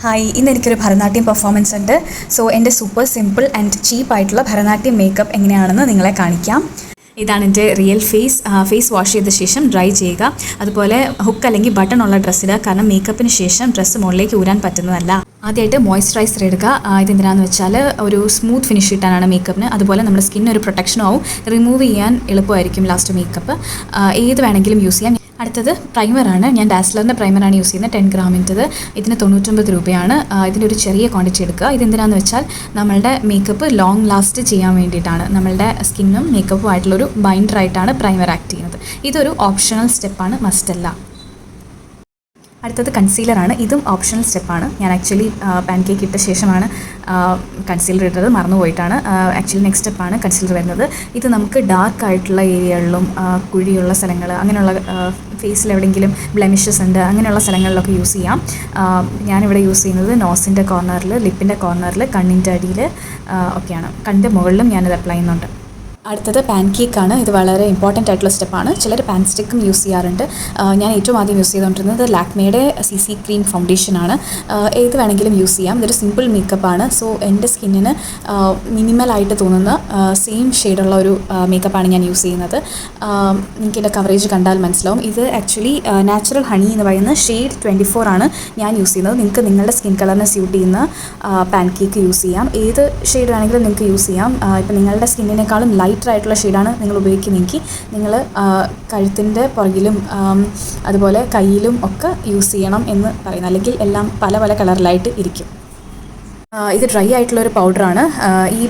Hi, ഇന്ന് എനിക്കൊരു Bharatanatyam performance ഉണ്ട്. സോ എൻ്റെ സൂപ്പർ സിമ്പിൾ ആൻഡ് ചീപ്പായിട്ടുള്ള ഭരതനാട്യം മേക്കപ്പ് എങ്ങനെയാണെന്ന് നിങ്ങളെ കാണിക്കാം. ഇതാണ് എൻ്റെ റിയൽ ഫേസ് വാഷ് ചെയ്ത ശേഷം ഡ്രൈ ചെയ്യുക. അതുപോലെ ഹുക്ക് അല്ലെങ്കിൽ ബട്ടൺ ഉള്ള ഡ്രസ്സ് ഇടുക, കാരണം മേക്കപ്പിന് ശേഷം ഡ്രസ്സ് മുകളിലേക്ക് ഊരാൻ പറ്റുന്നതല്ല. ആദ്യമായിട്ട് മോയ്സ്ചറൈസർ എടുക്കുക. ഇതെന്തിനാണെന്ന് വെച്ചാൽ ഒരു സ്മൂത്ത് ഫിനിഷ് കിട്ടാനാണ് മേക്കപ്പിന്. അതുപോലെ നമ്മുടെ സ്കിന്നിന് ഒരു പ്രൊട്ടക്ഷനും ആവും, റിമൂവ് ചെയ്യാൻ എളുപ്പമായിരിക്കും ലാസ്റ്റ് മേക്കപ്പ്. ഏത് വേണമെങ്കിലും യൂസ് ചെയ്യാം. അടുത്തത് പ്രൈമറാണ്. ഞാൻ ഡാസ്ലറിൻ്റെ പ്രൈമറാണ് യൂസ് ചെയ്യുന്നത്, 10 ഗ്രാമിൻ്റെത്. ഇതിന് 99 രൂപയാണ്. ഇതിൻ്റെ ഒരു ചെറിയ ക്വാണ്ടിറ്റി എടുക്കുക. ഇതെന്തിനാണെന്ന് വെച്ചാൽ നമ്മളുടെ മേക്കപ്പ് ലോങ് ലാസ്റ്റ് ചെയ്യാൻ വേണ്ടിയിട്ടാണ്. നമ്മളുടെ സ്കിന്നും മേക്കപ്പും ആയിട്ടുള്ളൊരു ബൈൻഡറായിട്ടാണ് പ്രൈമർ ആക്ട് ചെയ്യുന്നത്. ഇതൊരു ഓപ്ഷണൽ സ്റ്റെപ്പാണ്, മസ്റ്റല്ല. അടുത്തത് കൺസീലറാണ്. ഇതും ഓപ്ഷണൽ സ്റ്റെപ്പാണ്. ഞാൻ ആക്ച്വലി പാൻകേക്ക് ഇട്ട ശേഷമാണ് കൺസീലർ ഇട്ടത്, മറന്നുപോയിട്ടാണ്. ആക്ച്വലി നെക്സ്റ്റ് സ്റ്റെപ്പാണ് കൺസീലർ വരുന്നത്. ഇത് നമുക്ക് ഡാർക്ക് ആയിട്ടുള്ള ഏരിയകളിലും കുഴിയുള്ള സ്ഥലങ്ങൾ, അങ്ങനെയുള്ള ഫേസിൽ എവിടെയെങ്കിലും ബ്ലെമിഷസ് ഉണ്ട് അങ്ങനെയുള്ള സ്ഥലങ്ങളിലൊക്കെ യൂസ് ചെയ്യാം. ഞാനിവിടെ യൂസ് ചെയ്യുന്നത് നോസിൻ്റെ കോർണറിൽ, ലിപ്പിൻ്റെ കോർണറിൽ, കണ്ണിൻ്റെ അടിയിൽ ഒക്കെയാണ്. കണ്ണിൻ്റെ മുകളിലും ഞാനിത് അപ്ലൈ ചെയ്യുന്നുണ്ട്. അടുത്തത് പാൻകേക്കാണ്. ഇത് വളരെ ഇമ്പോർട്ടൻ്റ് ആയിട്ടുള്ള സ്റ്റെപ്പാണ്. ചിലർ പാൻ സ്റ്റിക്കും യൂസ് ചെയ്യാറുണ്ട്. ഞാൻ ഏറ്റവും ആദ്യം യൂസ് ചെയ്തുകൊണ്ടിരുന്നത് ലാക്മേയുടെ CC ക്രീം ഫൗണ്ടേഷനാണ്. ഏത് വേണമെങ്കിലും യൂസ് ചെയ്യാം. ഇതൊരു സിമ്പിൾ മേക്കപ്പാണ്. സോ എൻ്റെ സ്കിന്നിന് മിനിമലായിട്ട് തോന്നുന്ന സെയിം ഷെയ്ഡുള്ള ഒരു മേക്കപ്പാണ് ഞാൻ യൂസ് ചെയ്യുന്നത്. നിങ്ങൾക്ക് എൻ്റെ കവറേജ് കണ്ടാൽ മനസ്സിലാവും. ഇത് ആക്ച്വലി നാച്ചുറൽ ഹണി എന്ന് പറയുന്ന ഷെയ്ഡ് 24 ആണ് ഞാൻ യൂസ് ചെയ്യുന്നത്. നിങ്ങൾക്ക് നിങ്ങളുടെ സ്കിൻ കളറിനെ സ്യൂട്ട് ചെയ്യുന്ന പാൻകേക്ക് യൂസ് ചെയ്യാം. ഏത് ഷെയ്ഡ് വേണമെങ്കിലും നിങ്ങൾക്ക് യൂസ് ചെയ്യാം. ഇപ്പം നിങ്ങളുടെ സ്കിന്നിനേക്കാളും ലൈറ്ററായിട്ടുള്ള ഷെയ്ഡാണ് നിങ്ങൾ ഉപയോഗിക്കുന്നതെങ്കിൽ നിങ്ങൾ കഴുത്തിൻ്റെ പുറകിലും അതുപോലെ കയ്യിലും ഒക്കെ യൂസ് ചെയ്യണം എന്ന് പറയുന്നത്. അല്ലെങ്കിൽ എല്ലാം പല പല കളറിലായിട്ട് ഇരിക്കും. ഇത് ഡ്രൈ ആയിട്ടുള്ളൊരു പൗഡറാണ്. ഈ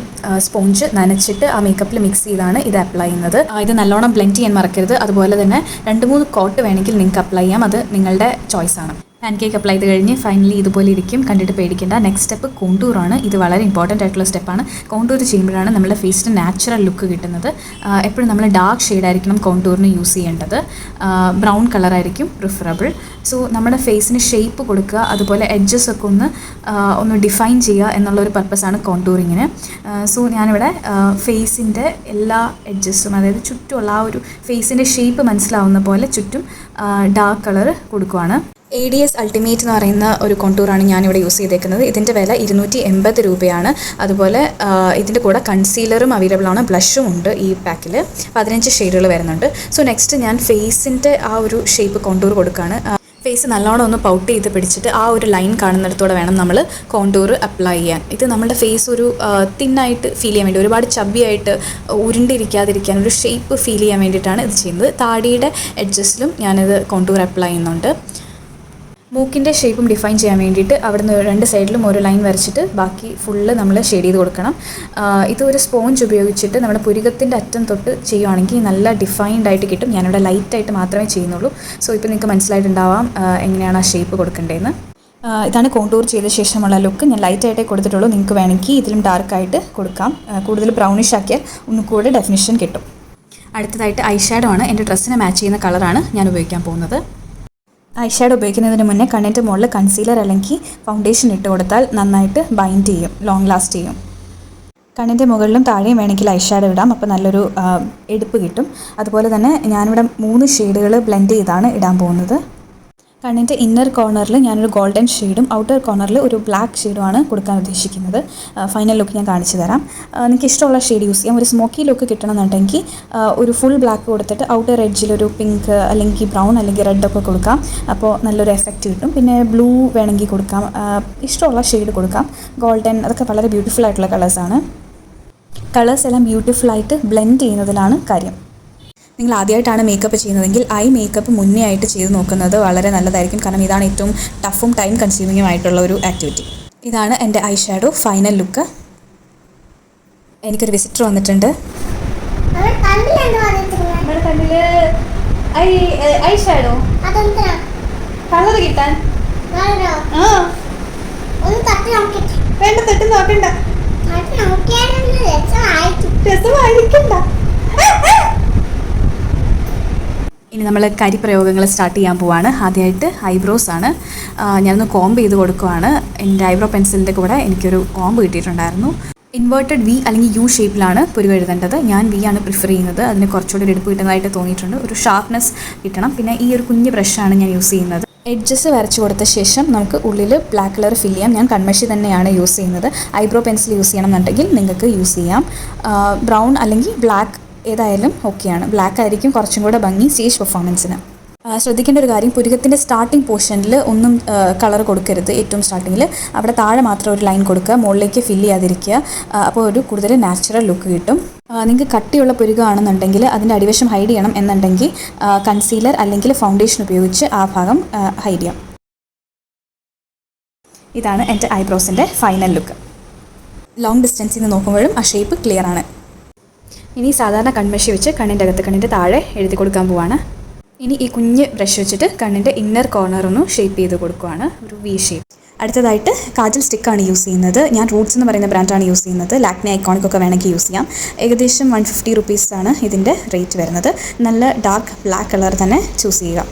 സ്പോഞ്ച് നനച്ചിട്ട് ആ മേക്കപ്പിൽ മിക്സ് ചെയ്താണ് ഇത് അപ്ലൈ ചെയ്യുന്നത്. ഇത് നല്ലോണം ബ്ലെൻഡ് ചെയ്യാൻ മറക്കരുത്. അതുപോലെ തന്നെ 2-3 കോട്ട് വേണമെങ്കിൽ നിങ്ങൾക്ക് അപ്ലൈ ചെയ്യാം. അത് നിങ്ങളുടെ ചോയ്സാണ്. പാൻകേക്ക് അപ്ലൈ ചെയ്ത് കഴിഞ്ഞ് ഫൈനലി ഇതുപോലെ ഇരിക്കും. കണ്ടിട്ട് പേടിക്കേണ്ട. നെക്സ്റ്റ് സ്റ്റെപ്പ് കോണ്ടൂറാണ്. ഇത് വളരെ ഇമ്പോർട്ടൻ്റ് ആയിട്ടുള്ള സ്റ്റെപ്പാണ്. കോണ്ടൂർ ചെയ്യുമ്പോഴാണ് നമ്മുടെ ഫേസിന് നാച്ചുറൽ ലുക്ക് കിട്ടുന്നത്. എപ്പോഴും നമ്മൾ ഡാർക്ക് ഷെയ്ഡായിരിക്കണം കോണ്ടൂറിന് യൂസ് ചെയ്യേണ്ടത്. ബ്രൗൺ കളറായിരിക്കും പ്രിഫറബിൾ. സോ നമ്മുടെ ഫേസിന് ഷേപ്പ് കൊടുക്കുക, അതുപോലെ എഡ്ജസ് ഒക്കെ ഒന്ന് ഡിഫൈൻ ചെയ്യുക എന്നുള്ളൊരു പർപ്പസാണ് കോണ്ടൂറിങ്ങിന്. സോ ഞാനിവിടെ ഫേസിൻ്റെ എല്ലാ എഡ്ജസും, അതായത് ചുറ്റുമുള്ള ആ ഒരു ഫേസിൻ്റെ ഷേപ്പ് മനസ്സിലാവുന്ന പോലെ ചുറ്റും ഡാർക്ക് കളർ കൊടുക്കുവാണ്. ADS അൾട്ടിമേറ്റ് എന്ന് പറയുന്ന ഒരു കോണ്ടൂറാണ് ഞാനിവിടെ യൂസ് ചെയ്തേക്കുന്നത്. ഇതിൻ്റെ വില 280 രൂപയാണ്. അതുപോലെ ഇതിൻ്റെ കൂടെ കൺസീലറും അവൈലബിൾ ആണ്, ബ്ലഷും ഉണ്ട് ഈ പാക്കിൽ. 15 ഷെയ്ഡുകൾ വരുന്നുണ്ട്. സോ നെക്സ്റ്റ് ഞാൻ ഫേസിൻ്റെ ആ ഒരു ഷേപ്പ് കോണ്ടൂർ കൊടുക്കുകയാണ്. ഫേസ് നല്ലോണം ഒന്ന് പൗട്ട് ചെയ്ത് പിടിച്ചിട്ട് ആ ഒരു ലൈൻ കാണുന്നിടത്തോടെ വേണം നമ്മൾ കോണ്ടൂർ അപ്ലൈ ചെയ്യാൻ. ഇത് നമ്മുടെ ഫേസ് ഒരു തിന്നായിട്ട് ഫീൽ ചെയ്യാൻ വേണ്ടി, ഒരുപാട് ചബ്ബിയായിട്ട് ഉരുണ്ടിരിക്കാതിരിക്കാൻ, ഒരു ഷേപ്പ് ഫീൽ ചെയ്യാൻ വേണ്ടിയിട്ടാണ് ഇത് ചെയ്യുന്നത്. താടിയുടെ എഡ്ജസ്റ്റിലും ഞാനിത് കോണ്ടൂർ അപ്ലൈ ചെയ്യുന്നുണ്ട്. മൂക്കിൻ്റെ ഷേപ്പും ഡിഫൈൻ ചെയ്യാൻ വേണ്ടിയിട്ട് അവിടുന്ന് 2 സൈഡിലും ഒരു ലൈൻ വരച്ചിട്ട് ബാക്കി ഫുള്ള് നമ്മൾ ഷെയ്ഡ് ചെയ്ത് കൊടുക്കണം. ഇത് ഒരു സ്പോഞ്ച് ഉപയോഗിച്ചിട്ട് നമ്മുടെ പുരികത്തിൻ്റെ അറ്റം തൊട്ട് ചെയ്യുവാണെങ്കിൽ നല്ല ഡിഫൈൻഡ് ആയിട്ട് കിട്ടും. ഞാനിവിടെ ലൈറ്റായിട്ട് മാത്രമേ ചെയ്യുന്നുള്ളൂ. സോ ഇപ്പോൾ നിങ്ങൾക്ക് മനസ്സിലായിട്ടുണ്ടാവാം എങ്ങനെയാണ് ആ ഷേപ്പ് കൊടുക്കേണ്ടതെന്ന്. ഇതാണ് കോണ്ടൂർ ചെയ്ത ശേഷമുള്ള ലുക്ക്. ഞാൻ ലൈറ്റായിട്ടേ കൊടുത്തിട്ടുള്ളൂ. നിങ്ങൾക്ക് വേണമെങ്കിൽ ഇതിലും ഡാർക്കായിട്ട് കൊടുക്കാം. കൂടുതൽ ബ്രൗണിഷ് ആക്കിയാൽ ഒന്നുകൂടെ ഡെഫിനിഷൻ കിട്ടും. അടുത്തതായിട്ട് ഐ ഷാഡോ ആണ്. എൻ്റെ ഡ്രസ്സിനെ മാച്ച് ചെയ്യുന്ന കളറാണ് ഞാൻ ഉപയോഗിക്കാൻ പോകുന്നത്. ഐ ഷാഡോ ഉപയോഗിക്കുന്നതിന് മുന്നേ കണ്ണിൻ്റെ മുകളിൽ കൺസീലർ അല്ലെങ്കിൽ ഫൗണ്ടേഷൻ ഇട്ട് കൊടുത്താൽ നന്നായിട്ട് ബൈൻഡ് ചെയ്യും, ലോങ് ലാസ്റ്റ് ചെയ്യും. കണ്ണിൻ്റെ മുകളിലും താഴെയും വേണമെങ്കിൽ ഐ ഷാഡോ ഇടാം. അപ്പോൾ നല്ലൊരു എടുപ്പ് കിട്ടും. അതുപോലെ തന്നെ ഞാനിവിടെ 3 ഷെയ്ഡുകൾ ബ്ലെൻഡ് ചെയ്താണ് ഇടാൻ പോകുന്നത്. കണ്ണിൻ്റെ ഇന്നർ കോർണറിൽ ഞാനൊരു ഗോൾഡൻ ഷെയ്ഡും ഔട്ടർ കോർണറിൽ ഒരു ബ്ലാക്ക് ഷെയ്ഡുമാണ് കൊടുക്കാൻ ഉദ്ദേശിക്കുന്നത്. ഫൈനൽ ലുക്ക് ഞാൻ കാണിച്ചു തരാം. നിങ്ങൾക്ക് ഇഷ്ടമുള്ള ഷെയ്ഡ് യൂസ് ചെയ്യാം. ഒരു സ്മോക്കി ലുക്ക് കിട്ടണമെന്നുണ്ടെങ്കിൽ ഒരു ഫുൾ ബ്ലാക്ക് കൊടുത്തിട്ട് ഔട്ടർ എഡ്ജിലൊരു പിങ്ക് അല്ലെങ്കിൽ ബ്രൗൺ അല്ലെങ്കിൽ റെഡ് ഒക്കെ കൊടുക്കാം. അപ്പോൾ നല്ലൊരു എഫക്റ്റ് കിട്ടും. പിന്നെ ബ്ലൂ വേണമെങ്കിൽ കൊടുക്കാം. ഇഷ്ടമുള്ള ഷെയ്ഡ് കൊടുക്കാം. ഗോൾഡൻ, അതൊക്കെ വളരെ ബ്യൂട്ടിഫുൾ ആയിട്ടുള്ള കളേഴ്സാണ്. കളേഴ്സ് എല്ലാം ബ്യൂട്ടിഫുള്ളായിട്ട് ബ്ലെൻഡ് ചെയ്യുന്നതിലാണ് കാര്യം. നിങ്ങൾ ആദ്യമായിട്ടാണ് മേക്കപ്പ് ചെയ്യുന്നതെങ്കിൽ ഐ മേക്കപ്പ് മുന്നേ ആയിട്ട് ചെയ്ത് നോക്കുന്നത് വളരെ നല്ലതായിരിക്കും. കാരണം ഇതാണ് ഏറ്റവും ടഫും ടൈം കൺസ്യൂമിങ്ങും ആയിട്ടുള്ള ഒരു ആക്ടിവിറ്റി. ഇതാണ് എൻ്റെ ഐ ഷാഡോ ഫൈനൽ ലുക്ക്. എനിക്കൊരു വിസിറ്റർ വന്നിട്ടുണ്ട്. കളർ കിട്ടാൻ ഇനി നമ്മൾ കരിപ്രയോഗങ്ങൾ സ്റ്റാർട്ട് ചെയ്യാൻ പോവാണ്. ആദ്യമായിട്ട് ഐബ്രോസ് ആണ്. ഞാനൊന്ന് കോംബ് ചെയ്ത് കൊടുക്കുവാണ്. എൻ്റെ ഐബ്രോ പെൻസിലിൻ്റെ കൂടെ എനിക്കൊരു കോംബ് കിട്ടിയിട്ടുണ്ടായിരുന്നു. ഇൻവേർട്ടഡ് വി അല്ലെങ്കിൽ യു ഷേപ്പിലാണ് പുരുക എഴുതേണ്ടത്. ഞാൻ വി ആണ് പ്രിഫർ ചെയ്യുന്നത്. അതിന് കുറച്ചുകൂടി ഒരു എടുപ്പ് കിട്ടുന്നതായിട്ട് തോന്നിയിട്ടുണ്ട്. ഒരു ഷാർപ്നെസ് കിട്ടണം. പിന്നെ ഈ ഒരു കുഞ്ഞ് ബ്രഷാണ് ഞാൻ യൂസ് ചെയ്യുന്നത്. എഡ്ജസ് വരച്ച് കൊടുത്ത ശേഷം നമുക്ക് ഉള്ളിൽ ബ്ലാക്ക് കളർ ഫില്ല് ചെയ്യാം. ഞാൻ കൺമഷി തന്നെയാണ് യൂസ് ചെയ്യുന്നത്. ഐബ്രോ പെൻസിൽ യൂസ് ചെയ്യണമെന്നുണ്ടെങ്കിൽ നിങ്ങൾക്ക് യൂസ് ചെയ്യാം. ബ്രൗൺ അല്ലെങ്കിൽ ബ്ലാക്ക് ഏതായാലും ഓക്കെയാണ്. ബ്ലാക്ക് ആയിരിക്കും കുറച്ചും കൂടെ ഭംഗി സ്റ്റേജ് പെർഫോമൻസിന്. ശ്രദ്ധിക്കേണ്ട ഒരു കാര്യം, പുരുകത്തിൻ്റെ സ്റ്റാർട്ടിംഗ് പോർഷനിൽ ഒന്നും കളർ കൊടുക്കരുത്. ഏറ്റവും സ്റ്റാർട്ടിങ്ങിൽ അവിടെ താഴെ മാത്രം ഒരു ലൈൻ കൊടുക്കുക, മുകളിലേക്ക് ഫില്ല് ചെയ്യാതിരിക്കുക. അപ്പോൾ ഒരു കൂടുതൽ നാച്ചുറൽ ലുക്ക് കിട്ടും. നിങ്ങൾക്ക് കട്ടിയുള്ള പുരുകമാണെന്നുണ്ടെങ്കിൽ അതിൻ്റെ അടിവശം ഹൈഡ് ചെയ്യണം എന്നുണ്ടെങ്കിൽ കൺസീലർ അല്ലെങ്കിൽ ഫൗണ്ടേഷൻ ഉപയോഗിച്ച് ആ ഭാഗം ഹൈഡ് ചെയ്യാം. ഇതാണ് എൻ്റെ ഐബ്രോസിൻ്റെ ഫൈനൽ ലുക്ക്. ലോങ് ഡിസ്റ്റൻസിൽ നിന്ന് നോക്കുമ്പോഴും ആ ഷേപ്പ് ക്ലിയർ ആണ്. ഇനി സാധാരണ കൺമഷി വെച്ച് കണ്ണിൻ്റെ അകത്ത് കണ്ണിൻ്റെ താഴെ എഴുതി കൊടുക്കാൻ പോവാണ്. ഇനി ഈ കുഞ്ഞ് ബ്രഷ് വെച്ചിട്ട് കണ്ണിൻ്റെ ഇന്നർ കോർണർ ഒന്ന് ഷേപ്പ് ചെയ്ത് കൊടുക്കുകയാണ്, ഒരു വി ഷേപ്പ്. അടുത്തതായിട്ട് കാജൽ സ്റ്റിക്കാണ് യൂസ് ചെയ്യുന്നത്. ഞാൻ റൂട്ട്സ് എന്ന് പറയുന്ന ബ്രാൻഡാണ് യൂസ് ചെയ്യുന്നത്. ലാക്മി ഐക്കോണിക് ഒക്കെ വേണമെങ്കിൽ യൂസ് ചെയ്യാം. ഏകദേശം 150 റുപ്പീസാണ് ഇതിൻ്റെ റേറ്റ് വരുന്നത്. നല്ല ഡാർക്ക് ബ്ലാക്ക് കളർ തന്നെ ചൂസ് ചെയ്യുക.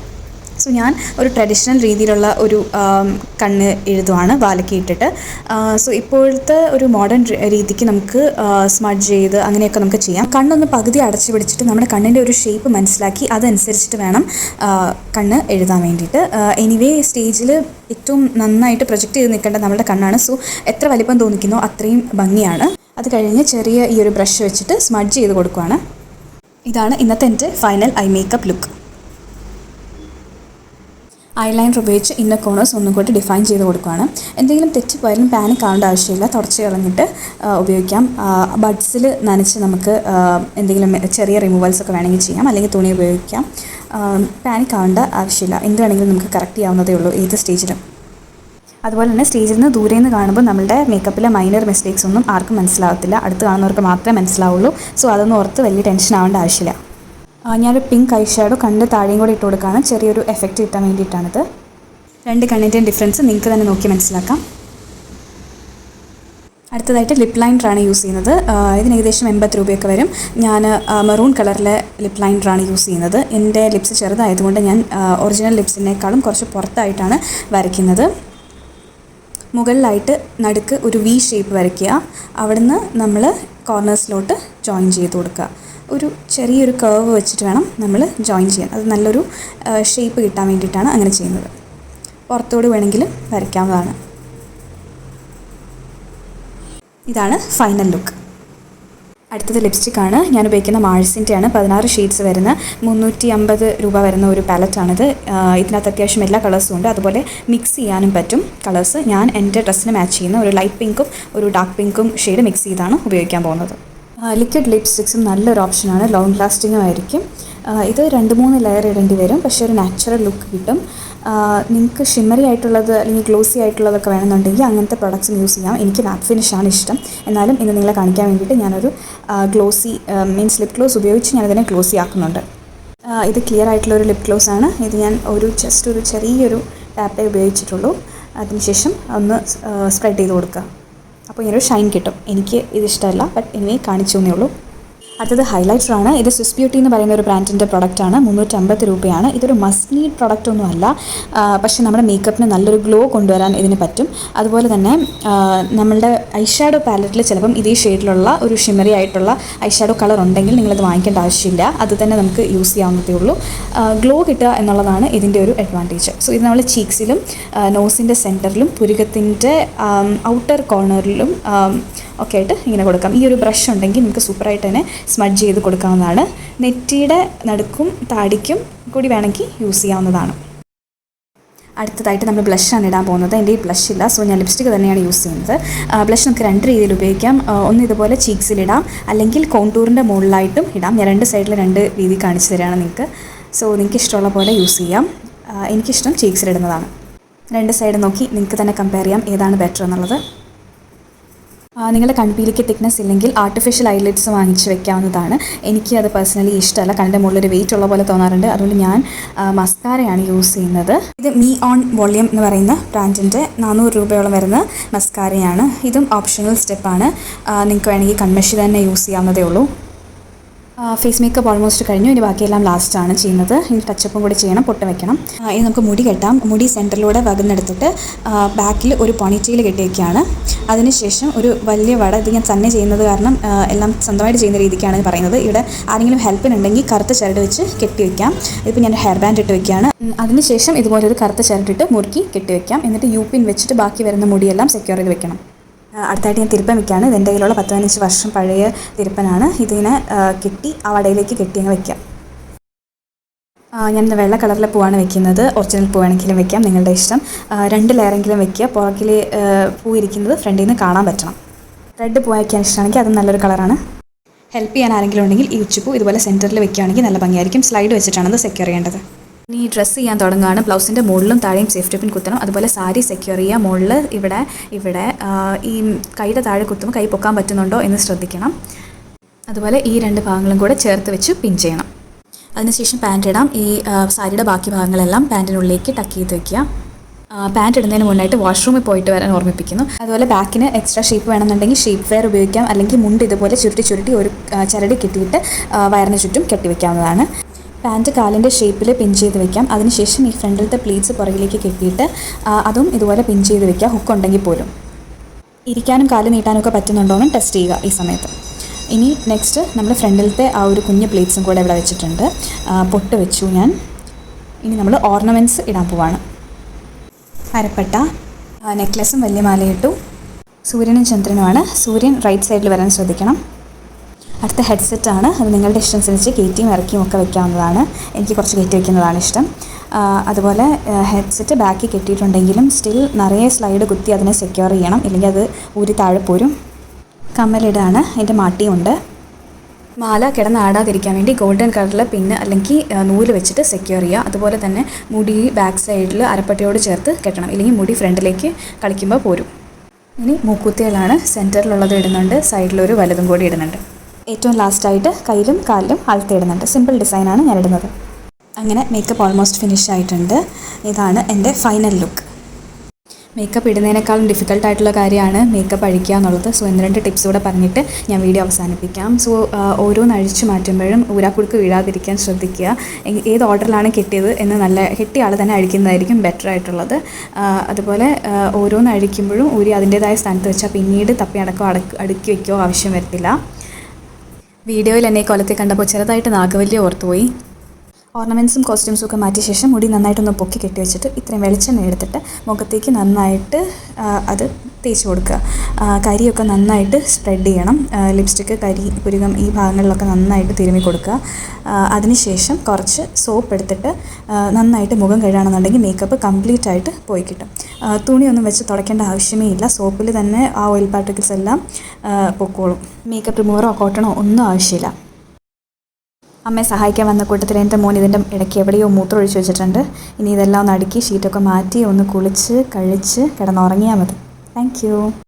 സോ ഞാൻ ഒരു ട്രഡീഷണൽ രീതിയിലുള്ള ഒരു കണ്ണ് എഴുതുവാണ് വാലക്കി ഇട്ടിട്ട്. സോ ഇപ്പോഴത്തെ ഒരു മോഡേൺ രീതിക്ക് നമുക്ക് സ്മഡ്ജ് ചെയ്ത് അങ്ങനെയൊക്കെ നമുക്ക് ചെയ്യാം. കണ്ണൊന്ന് പകുതി അടച്ചു പിടിച്ചിട്ട് നമ്മുടെ കണ്ണിൻ്റെ ഒരു ഷേപ്പ് മനസ്സിലാക്കി അതനുസരിച്ചിട്ട് വേണം കണ്ണ് എഴുതാൻ വേണ്ടിയിട്ട്. എനിവേ സ്റ്റേജിൽ ഏറ്റവും നന്നായിട്ട് പ്രൊജക്റ്റ് ചെയ്ത് നിൽക്കേണ്ട നമ്മുടെ കണ്ണാണ്. സോ എത്ര വലിപ്പം തോന്നിക്കുന്നോ അത്രയും ഭംഗിയാണ്. അത് കഴിഞ്ഞ് ചെറിയ ഈ ഒരു ബ്രഷ് വെച്ചിട്ട് സ്മഡ്ജ് ചെയ്ത് കൊടുക്കുകയാണ്. ഇതാണ് ഇന്നത്തെ എൻ്റെ final I makeup look. Eyeliner ഉപയോഗിച്ച് ഇന്നർ കോർണേഴ്സ് ഒന്നും കൂടി ഡിഫൈൻ ചെയ്ത് കൊടുക്കുകയാണ്. എന്തെങ്കിലും തെറ്റിപ്പോയാലും പാനിക് ആവേണ്ട ആവശ്യമില്ല, തുടച്ച് കളഞ്ഞിട്ട് ഉപയോഗിക്കാം. ബഡ്സിൽ നനച്ച് നമുക്ക് എന്തെങ്കിലും ചെറിയ റിമൂവൽസ് ഒക്കെ വേണമെങ്കിൽ ചെയ്യാം, അല്ലെങ്കിൽ തുണി ഉപയോഗിക്കാം. പാനിക് ആവേണ്ട ആവശ്യമില്ല, എന്ത് വേണമെങ്കിലും നമുക്ക് കറക്റ്റ് ചെയ്യാവുന്നതേ ഉള്ളൂ ഏത് സ്റ്റേജിലും. അതുപോലെ തന്നെ സ്റ്റേജിൽ നിന്ന് ദൂരെ നിന്ന് കാണുമ്പോൾ നമ്മളുടെ മേക്കപ്പിലെ മൈനർ മിസ്റ്റേക്സ് ഒന്നും ആർക്കും മനസ്സിലാവത്തില്ല, അടുത്ത് കാണുന്നവർക്ക് മാത്രമേ മനസ്സിലാവുള്ളൂ. സോ അതൊന്നും ഓർത്ത് വലിയ ടെൻഷൻ ആവേണ്ട ആവശ്യമില്ല. ഞാനൊരു പിങ്ക് ഐ ഷാഡോ കണ്ണിൻ്റെ താഴെയും കൂടി ഇട്ട് കൊടുക്കുകയാണ്, ചെറിയൊരു എഫക്റ്റ് കിട്ടാൻ വേണ്ടിയിട്ടാണിത്. രണ്ട് കണ്ണിൻ്റെയും ഡിഫറൻസ് നിങ്ങൾക്ക് തന്നെ നോക്കി മനസ്സിലാക്കാം. അടുത്തതായിട്ട് ലിപ്പ് ലൈനറാണ് യൂസ് ചെയ്യുന്നത്. ഇതിന് ഏകദേശം 80 രൂപയൊക്കെ വരും. ഞാൻ മെറൂൺ കളറിലെ ലിപ്പ് ലൈനറാണ് യൂസ് ചെയ്യുന്നത്. എൻ്റെ ലിപ്സ് ചെറുതായതുകൊണ്ട് ഞാൻ ഒറിജിനൽ ലിപ്സിനേക്കാളും കുറച്ച് പുറത്തായിട്ടാണ് വരയ്ക്കുന്നത്. മുകളിലായിട്ട് നടുക്ക് ഒരു വി ഷേപ്പ് വരയ്ക്കുക, അവിടുന്ന് നമ്മൾ കോർണേഴ്സിലോട്ട് ജോയിൻ ചെയ്ത് കൊടുക്കുക. ഒരു ചെറിയൊരു കർവ് വെച്ചിട്ട് വേണം നമ്മൾ ജോയിൻ ചെയ്യാൻ. അത് നല്ലൊരു ഷേപ്പ് കിട്ടാൻ വേണ്ടിയിട്ടാണ് അങ്ങനെ ചെയ്യുന്നത്. പുറത്തോട് വേണമെങ്കിൽ വരയ്ക്കാവുന്നതാണ്. ഇതാണ് ഫൈനൽ ലുക്ക്. അടുത്തത് ലിപ്സ്റ്റിക്കാണ്. ഞാൻ ഉപയോഗിക്കുന്ന മാഴ്സിൻ്റെയാണ്. 16 ഷെയ്ഡ്സ് വരുന്ന 350 രൂപ വരുന്ന ഒരു പാലറ്റാണിത്. ഇതിനകത്ത് അത്യാവശ്യം എല്ലാ കളേഴ്സും ഉണ്ട്, അതുപോലെ മിക്സ് ചെയ്യാനും പറ്റും കളേഴ്സ്. ഞാൻ എൻ്റെ ഡ്രസ്സിന് മാച്ച് ചെയ്യുന്ന ഒരു ലൈറ്റ് പിങ്കും ഒരു ഡാർക്ക് പിങ്കും ഷെയ്ഡ് മിക്സ് ചെയ്താണ് ഉപയോഗിക്കാൻ പോകുന്നത്. ലിക്വിഡ് ലിപ്സ്റ്റിക്സും നല്ലൊരു ഓപ്ഷനാണ്, ലോങ് ലാസ്റ്റിങ്ങും ആയിരിക്കും. ഇത് 2-3 ലെയർ ഇടേണ്ടി വരും, പക്ഷേ ഒരു നാച്ചുറൽ ലുക്ക് കിട്ടും. നിങ്ങൾക്ക് ഷിമ്മറി ആയിട്ടുള്ളത് അല്ലെങ്കിൽ ഗ്ലോസി ആയിട്ടുള്ളതൊക്കെ വേണമെന്നുണ്ടെങ്കിൽ അങ്ങനത്തെ പ്രൊഡക്ട്സും യൂസ് ചെയ്യാം. എനിക്ക് മാറ്റ് ഫിനിഷാണ് ഇഷ്ടം. എന്നാലും ഇന്ന് നിങ്ങളെ കാണിക്കാൻ വേണ്ടിയിട്ട് ഞാനൊരു ഗ്ലോസി മീൻസ് ലിപ് ഗ്ലോസ് ഉപയോഗിച്ച് ഞാനതിനെ ഗ്ലോസി ആക്കുന്നുണ്ട്. ഇത് ക്ലിയർ ആയിട്ടുള്ളൊരു ലിപ് ഗ്ലോസ് ആണ്. ഇത് ഞാൻ ജസ്റ്റ് ഒരു ചെറിയൊരു ടാപ്പേ ഉപയോഗിച്ചിട്ടുള്ളൂ. അതിനുശേഷം ഒന്ന് സ്പ്രെഡ് ചെയ്ത് കൊടുക്കുക. അപ്പോൾ ഇങ്ങനൊരു ഷൈൻ കിട്ടും. എനിക്ക് ഇതിഷ്ടമല്ല, ബട്ട് എനിവേ കാണിച്ചു എന്നേ ഉള്ളൂ. അടുത്തത് ഹൈലൈറ്ററാണ്. ഇത് സ്വിസ് ബ്യൂട്ടി എന്ന് പറയുന്ന ഒരു ബ്രാൻഡിൻ്റെ പ്രൊഡക്റ്റാണ്. 350 രൂപയാണ്. ഇതൊരു മസ്റ്റ് നീഡ് പ്രൊഡക്റ്റ് ഒന്നും അല്ല, പക്ഷേ നമ്മുടെ മേക്കപ്പിന് നല്ലൊരു ഗ്ലോ കൊണ്ടുവരാൻ ഇതിന് പറ്റും. അതുപോലെ തന്നെ നമ്മളുടെ ഐഷാഡോ പാലറ്റിൽ ചിലപ്പം ഇതേ ഷെയ്ഡിലുള്ള ഒരു ഷിമറി ആയിട്ടുള്ള ഐഷാഡോ കളർ ഉണ്ടെങ്കിൽ നിങ്ങളത് വാങ്ങിക്കേണ്ട ആവശ്യമില്ല, അത് തന്നെ നമുക്ക് യൂസ് ചെയ്യാവുന്നതേ ഉള്ളൂ. ഗ്ലോ കിട്ടുക എന്നുള്ളതാണ് ഇതിൻ്റെ ഒരു അഡ്വാൻറ്റേജ്. സോ ഇത് നമ്മൾ ചീക്സിലും നോസിൻ്റെ സെൻറ്ററിലും പുരുകത്തിൻ്റെ ഔട്ടർ കോർണറിലും ഒക്കെ ആയിട്ട് ഇങ്ങനെ കൊടുക്കാം. ഈ ഒരു ബ്രഷ് ഉണ്ടെങ്കിൽ നമുക്ക് സൂപ്പറായിട്ട് തന്നെ സ്മഡ്ജ് ചെയ്ത് കൊടുക്കാവുന്നതാണ്. നെറ്റിയുടെ നടുക്കും താടിക്കും കൂടി വേണമെങ്കിൽ യൂസ് ചെയ്യാവുന്നതാണ്. അടുത്തതായിട്ട് നമ്മൾ ബ്ലഷാണ് ഇടാൻ പോകുന്നത്. എൻ്റെ ഈ ബ്ലഷ് ഇല്ല, സോ ഞാൻ ലിപ്സ്റ്റിക് തന്നെയാണ് യൂസ് ചെയ്യുന്നത്. ബ്ലഷ് നമുക്ക് 2 രീതിയിൽ ഉപയോഗിക്കാം. ഒന്ന് ഇതുപോലെ ചീക്സിലിടാം, അല്ലെങ്കിൽ കോണ്ടൂറിൻ്റെ മുകളിലായിട്ടും ഇടാം. ഞാൻ 2 സൈഡിൽ 2 രീതി കാണിച്ചു തരാണ് നിങ്ങൾക്ക്. സോ നിങ്ങൾക്ക് ഇഷ്ടമുള്ള പോലെ യൂസ് ചെയ്യാം. എനിക്കിഷ്ടം ചീക്സിലിടുന്നതാണ്. 2 സൈഡ് നോക്കി നിങ്ങൾക്ക് തന്നെ കമ്പയർ ചെയ്യാം ഏതാണ് ബെറ്റർ എന്നുള്ളത്. നിങ്ങളുടെ കൺപീലിക്ക് തിക്നെസ് ഇല്ലെങ്കിൽ ആർട്ടിഫിഷ്യൽ ഐലൈറ്റ്സ് വാങ്ങിച്ച് വെക്കാവുന്നതാണ്. എനിക്ക് അത് പേഴ്സണലി ഇഷ്ടമല്ല, കണ്ണിൻ്റെ മുകളിലൊരു വെയിറ്റ് ഉള്ള പോലെ തോന്നാറുണ്ട്. അതുകൊണ്ട് ഞാൻ മസ്കാരയാണ് യൂസ് ചെയ്യുന്നത്. ഇത് മീ ഓൺ വോളിയം എന്ന് പറയുന്ന ബ്രാൻഡിൻ്റെ 400 രൂപയോളം വരുന്ന മസ്കാരയാണ്. ഇതും ഓപ്ഷണൽ സ്റ്റെപ്പാണ്. നിങ്ങൾക്ക് വേണമെങ്കിൽ കൺമഷി തന്നെ യൂസ് ചെയ്യാവുന്നതേ ഉള്ളൂ. ഫേസ് മേക്കപ്പ് ഓൾമോസ്റ്റ് കഴിഞ്ഞു. ഇനി ബാക്കിയെല്ലാം ലാസ്റ്റാണ് ചെയ്യുന്നത്. ഇനി ടച്ചപ്പും കൂടി ചെയ്യണം, പൊട്ട് വെക്കണം. ഇനി നമുക്ക് മുടി കെട്ടാം. മുടി സെൻറ്ററിലൂടെ വകുന്നെടുത്തിട്ട് ബാക്കിൽ ഒരു പോണിറ്റെയിൽ കെട്ടി വയ്ക്കുകയാണ്. അതിനുശേഷം ഒരു വലിയ വട, ഇത് ഞാൻ തന്നെ ചെയ്യുന്നത് കാരണം എല്ലാം സ്വന്തമായിട്ട് ചെയ്യുന്ന രീതിക്കാണ് പറയുന്നത്. ഇവിടെ ആരെങ്കിലും ഹെൽപ്പിനുണ്ടെങ്കിൽ കറുത്ത ചരട് വെച്ച് കെട്ടി വയ്ക്കാം. ഇതിപ്പോൾ ഞാൻ ഹെയർ ബാൻഡ് ഇട്ട് വയ്ക്കുകയാണ്. അതിനുശേഷം ഇതുപോലൊരു കറുത്ത ചരടിട്ട് മുറുക്കി കെട്ടി വയ്ക്കാം. എന്നിട്ട് യൂപ്പിൻ വെച്ചിട്ട് ബാക്കി വരുന്ന മുടിയെല്ലാം സെക്യൂർ ചെയ്ത് വെക്കണം. അടുത്തായിട്ട് ഞാൻ തിരുപ്പൻ വയ്ക്കുകയാണ്. ഇത് എൻ്റെ കയ്യിലുള്ള 10-15 വർഷം പഴയ തിരുപ്പനാണ്. ഇതിനെ കെട്ടി ആ വടയിലേക്ക് കെട്ടി അങ്ങ് വയ്ക്കാം. ഞാൻ വെള്ള കളറിലെ പൂവാണ് വെക്കുന്നത്. ഒറിജിനൽ പൂവാണെങ്കിലും വെക്കാം, നിങ്ങളുടെ ഇഷ്ടം. 2 ലെയറെങ്കിലും വെക്കുക. പുറകിൽ പൂ ഇരിക്കുന്നത് ഫ്രണ്ടിൽ നിന്ന് കാണാൻ പറ്റണം. റെഡ് പൂ വയ്ക്കാൻ ഇഷ്ടമാണെങ്കിൽ അതും നല്ലൊരു കളറാണ്. ഹെൽപ്പ് ചെയ്യാൻ ആരെങ്കിലും ഉണ്ടെങ്കിൽ ഈ ഉച്ചപ്പൂ ഇതുപോലെ സെൻറ്ററിൽ വെക്കുകയാണെങ്കിൽ നല്ല ഭംഗിയായിരിക്കും. സ്ലൈഡ് വെച്ചിട്ടാണ് അത് സെക്യൂർ ചെയ്യേണ്ടത്. ഇനി ഡ്രസ്സ് ചെയ്യാൻ തുടങ്ങുകയാണ്. ബ്ലൗസിൻ്റെ മുകളിലും താഴെയും സേഫ്റ്റി പിൻ കുത്തണം. അതുപോലെ സാരി സെക്യൂർ ചെയ്യുക. മുകളിൽ ഇവിടെ ഈ കൈയുടെ താഴെ കുത്തുമ്പോൾ കൈ പൊക്കാൻ പറ്റുന്നുണ്ടോ എന്ന് ശ്രദ്ധിക്കണം. അതുപോലെ ഈ 2 ഭാഗങ്ങളും കൂടെ ചേർത്ത് വെച്ച് പിൻ ചെയ്യണം. അതിനുശേഷം പാൻറ് ഇടാം. ഈ സാരിയുടെ ബാക്കി ഭാഗങ്ങളെല്ലാം പാൻറ്റിനുള്ളിലേക്ക് ടക്ക് ചെയ്ത് വയ്ക്കുക. പാൻറ് ഇടുന്നതിന് മുന്നായിട്ട് വാഷ്റൂമിൽ പോയിട്ട് വരാൻ ഓർമ്മിപ്പിക്കുന്നു. അതുപോലെ ബാക്കിന് എക്സ്ട്രാ ഷേപ്പ് വേണമെന്നുണ്ടെങ്കിൽ ഷേപ്പ് വെയർ ഉപയോഗിക്കാം. അല്ലെങ്കിൽ മുണ്ട് ഇതുപോലെ ചുരുട്ടി ഒരു ചരടി കെട്ടിയിട്ട് വയറിന് ചുറ്റും കെട്ടിവെക്കാവുന്നതാണ്. പാൻറ്റ് കാലിൻ്റെ ഷേപ്പിൽ പിൻ ചെയ്ത് വെക്കാം. അതിനുശേഷം ഈ ഫ്രണ്ടിലത്തെ പ്ലീറ്റ്സ് പുറകിലേക്ക് കെട്ടിയിട്ട് അതും ഇതുപോലെ പിൻ ചെയ്ത് വെക്കുക, ഹുക്ക് ഉണ്ടെങ്കിൽ പോലും. ഇരിക്കാനും കാല് നീട്ടാനൊക്കെ പറ്റുന്നുണ്ടോ എന്ന് ടെസ്റ്റ് ചെയ്യുക ഈ സമയത്ത്. ഇനി നെക്സ്റ്റ് നമ്മൾ ഫ്രണ്ടിലത്തെ ആ ഒരു കുഞ്ഞ് പ്ലീറ്റ്സും കൂടെ ഇവിടെ വെച്ചിട്ടുണ്ട്. പൊട്ട് വെച്ചു ഞാൻ. ഇനി നമ്മൾ ഓർണമെൻറ്റ്സ് ഇടാൻ പോവാണ്. അരപ്പട്ട, നെക്ലസും വലിയ മാലയിട്ടു. സൂര്യനും ചന്ദ്രനുമാണ്. സൂര്യൻ റൈറ്റ് സൈഡിൽ വരാൻ ശ്രദ്ധിക്കണം. അടുത്ത ഹെഡ്സെറ്റാണ്. അത് നിങ്ങളുടെ ഇഷ്ടം അനുസരിച്ച് കയറ്റിയും ഇറക്കിയും ഒക്കെ വെക്കാവുന്നതാണ്. എനിക്ക് കുറച്ച് കയറ്റി വയ്ക്കുന്നതാണ് ഇഷ്ടം. അതുപോലെ ഹെഡ്സെറ്റ് ബാക്കിൽ കെട്ടിയിട്ടുണ്ടെങ്കിലും സ്റ്റിൽ നിറയെ സ്ലൈഡ് കുത്തി അതിനെ സെക്യൂർ ചെയ്യണം, ഇല്ലെങ്കിൽ അത് ഊരി താഴെ പോരും. കമ്മലിടാണ്. അതിൻ്റെ മാട്ടിയുണ്ട്. മാല കിടന്നാടാതിരിക്കാൻ വേണ്ടി ഗോൾഡൻ കളറിൽ പിന്ന് അല്ലെങ്കിൽ നൂല് വെച്ചിട്ട് സെക്യൂർ ചെയ്യുക. അതുപോലെ തന്നെ മുടി ബാക്ക് സൈഡിൽ അരപ്പട്ടയോട് ചേർത്ത് കെട്ടണം, ഇല്ലെങ്കിൽ മുടി ഫ്രണ്ടിലേക്ക് കളിക്കുമ്പോൾ പോരും. ഇനി മൂക്കുത്തികളാണ്. സെൻറ്ററിലുള്ളത് ഇടുന്നുണ്ട്, സൈഡിലൊരു വലതും കൂടി ഇടുന്നുണ്ട്. ഏറ്റവും ലാസ്റ്റായിട്ട് കയ്യിലും കാലിലും ആൾത്തി ഇടുന്നുണ്ട്. സിമ്പിൾ ഡിസൈനാണ് ഞാൻ ഇടുന്നത്. അങ്ങനെ മേക്കപ്പ് ഓൾമോസ്റ്റ് ഫിനിഷ് ആയിട്ടുണ്ട്. ഇതാണ് എൻ്റെ ഫൈനൽ ലുക്ക്. മേക്കപ്പ് ഇടുന്നതിനേക്കാളും ഡിഫിക്കൽട്ടായിട്ടുള്ള കാര്യമാണ് മേക്കപ്പ് അഴിക്കുക എന്നുള്ളത്. സോ 1-2 ടിപ്സ് കൂടെ പറഞ്ഞിട്ട് ഞാൻ വീഡിയോ അവസാനിപ്പിക്കാം. സോ ഓരോന്ന് അഴിച്ചു മാറ്റുമ്പോഴും ഊരാക്കുടുക്ക് വീഴാതിരിക്കാൻ ശ്രദ്ധിക്കുക. ഏത് ഓർഡറിലാണ് കെട്ടിയത് എന്ന് കെട്ടിയ ആൾ തന്നെ അഴിക്കുന്നതായിരിക്കും ബെറ്റർ ആയിട്ടുള്ളത്. അതുപോലെ ഓരോന്ന് അഴിക്കുമ്പോഴും ഊരി അതിൻ്റേതായ സ്ഥാനത്ത് വെച്ചാൽ പിന്നീട് തപ്പി അടുക്കി വയ്ക്കുകയോ ആവശ്യം വരത്തില്ല. വീഡിയോയിൽ എന്നെ കൊലത്തെ കണ്ടപ്പോൾ ചെറുതായിട്ട് നാഗവല്യ ഓർത്തുപോയി. ഓർണമെൻറ്റ്സും കോസ്റ്റ്യൂംസും ഒക്കെ മാറ്റിയ ശേഷം മുടി നന്നായിട്ടൊന്ന് പൊക്കി കെട്ടി വെച്ചിട്ട് ഇത്രയും വെളിച്ചെണ്ണ എടുത്തിട്ട് മുഖത്തേക്ക് നന്നായിട്ട് അത് തേച്ച് കൊടുക്കുക. കരിയൊക്കെ നന്നായിട്ട് സ്പ്രെഡ് ചെയ്യണം. ലിപ്സ്റ്റിക്ക്, കരി, പുരുകം ഈ ഭാഗങ്ങളിലൊക്കെ നന്നായിട്ട് തിരുമ്മി കൊടുക്കുക. അതിനുശേഷം കുറച്ച് സോപ്പ് എടുത്തിട്ട് നന്നായിട്ട് മുഖം കഴുകുകയാണെന്നുണ്ടെങ്കിൽ മേക്കപ്പ് കംപ്ലീറ്റ് ആയിട്ട് പോയി കിട്ടും. തുണിയൊന്നും വെച്ച് തുടയ്ക്കേണ്ട ആവശ്യമേ ഇല്ല. സോപ്പിൽ തന്നെ ആ ഓയിൽ പാർട്ടിക്കിൾസ് എല്ലാം പൊക്കോളും. മേക്കപ്പ് റിമൂവറോ കോട്ടണോ ഒന്നും ആവശ്യമില്ല. അമ്മയെ സഹായിക്കാൻ വന്ന കൂട്ടത്തിൽ എൻ്റെ മോൻ ഇതിൻ്റെ ഇടയ്ക്ക് എവിടെയോ മൂത്രം ഒഴിച്ച് വെച്ചിട്ടുണ്ട്. ഇനി ഇതെല്ലാം ഒന്ന് അടുക്കി ഷീറ്റൊക്കെ മാറ്റി ഒന്ന് കുളിച്ച് കഴിച്ച് കിടന്നുറങ്ങിയാൽ മതി. Thank you.